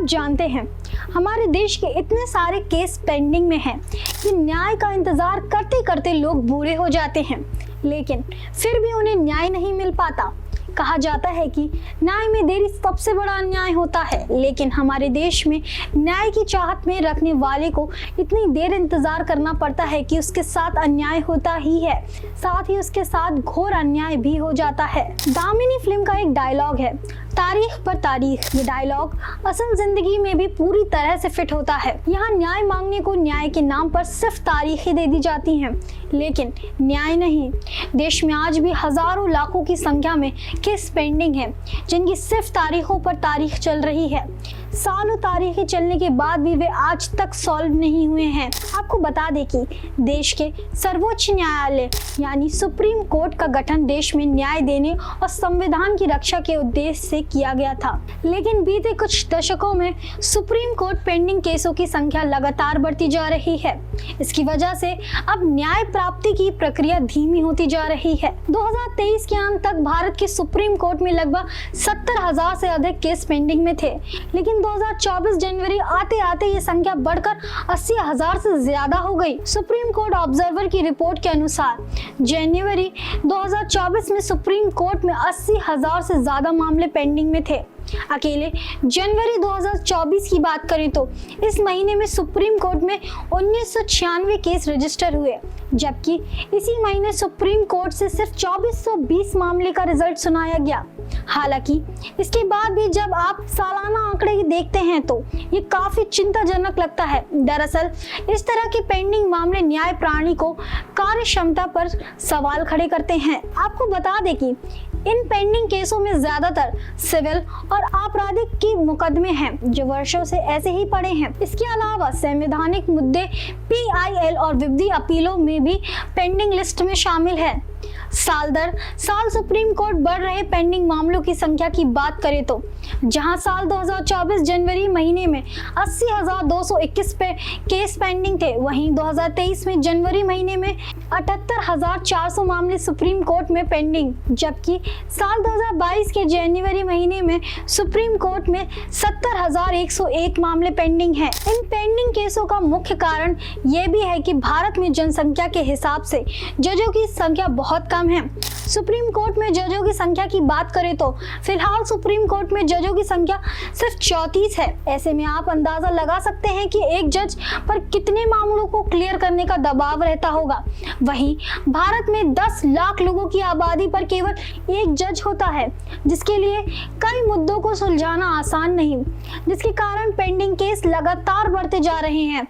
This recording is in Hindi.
जानते हैं हमारे देश के इतने सारे केस पेंडिंग में हैं कि न्याय का इंतजार करते करते लोग बूढ़े हो जाते हैं, लेकिन फिर भी उन्हें न्याय नहीं मिल पाता। कहा जाता है कि न्याय में देरी सबसे बड़ा अन्याय होता है, लेकिन हमारे देश में न्याय की चाहत में रखने वाले को इतनी देर इंतजार करना पड़ता है कि उसके साथ अन्याय होता ही है, साथ ही उसके साथ घोर अन्याय भी हो जाता है। दामिनी फिल्म का एक डायलॉग है, तारीख पर तारीख। ये डायलॉग असल जिंदगी में भी पूरी तरह से फिट होता है। यहाँ न्याय मांगने को न्याय के नाम पर सिर्फ तारीखें दे दी जाती हैं, लेकिन न्याय नहीं। देश में आज भी हजारों लाखों की संख्या में केस पेंडिंग है, जिनकी सिर्फ तारीखों पर तारीख चल रही है। सालों तारीखें चलने के बाद भी वे आज तक सॉल्व नहीं हुए हैं। आपको बता दें कि देश के सर्वोच्च न्यायालय यानी सुप्रीम कोर्ट का गठन देश में न्याय देने और संविधान की रक्षा के उद्देश्य से किया गया था, लेकिन बीते कुछ दशकों में सुप्रीम कोर्ट पेंडिंग केसों की संख्या लगातार बढ़ती जा रही है। इसकी वजह से अब न्याय प्राप्ति की प्रक्रिया धीमी होती जा रही है। 2023 के अंत तक भारत के सुप्रीम कोर्ट में लगभग 70,000 से अधिक केस पेंडिंग में थे, लेकिन 2024 जनवरी आते आते ये संख्या बढ़कर 80,000 से ज्यादा हो गई। सुप्रीम कोर्ट ऑब्जर्वर की रिपोर्ट के अनुसार जनवरी 2024 में सुप्रीम कोर्ट में 80,000 से ज्यादा मामले पेंडिंग में थे। अकेले जनवरी 2024 की बात करें तो इस महीने में सुप्रीम कोर्ट में 1996 केस रजिस्टर हुए, जबकि इसी महीने सुप्रीम कोर्ट से सिर्फ 2420 मामले का रिजल्ट सुनाया गया। हालांकि इसके बाद भी जब आप सालाना आंकड़े देखते हैं तो ये काफी चिंताजनक लगता है। दरअसल इस तरह के पेंडिंग मामले न्याय प्रणाली को कार्य क्षमता पर सवाल खड़े करते हैं। आपको बता दें कि इन पेंडिंग केसों में ज्यादातर सिविल और आपराधिक के मुकदमे हैं, जो वर्षों से ऐसे ही पड़े हैं। इसके अलावा संवैधानिक मुद्दे, PIL और विविध अपीलों में भी पेंडिंग लिस्ट में शामिल है। साल दर साल सुप्रीम कोर्ट बढ़ रहे पेंडिंग मामलों की संख्या की बात करें तो जहां साल 2024 जनवरी महीने में 80,221 पे केस पेंडिंग थे, वहीं 2023 में जनवरी महीने में 78,400 मामले सुप्रीम कोर्ट में पेंडिंग, जबकि साल 2022 के जनवरी महीने में सुप्रीम कोर्ट में 70,101 मामले पेंडिंग हैं। इन पेंडिंग केसों का मुख्य कारण ये भी है कि भारत में जनसंख्या के हिसाब से जजों की संख्या बहुत कम है। सुप्रीम कोर्ट में जजों की संख्या की बात करें तो फिलहाल सुप्रीम कोर्ट में जजों की संख्या सिर्फ 34 है। ऐसे में आप अंदाजा लगा सकते हैं कि एक जज पर कितने मामलों को क्लियर करने का दबाव रहता होगा। वहीं भारत में 10 लाख लोगों की आबादी पर केवल एक जज होता है, जिसके लिए कई मुद्दों को सुलझाना आसान नहीं, जिसके कारण पेंडिंग केस लगातार बढ़ते जा रहे हैं।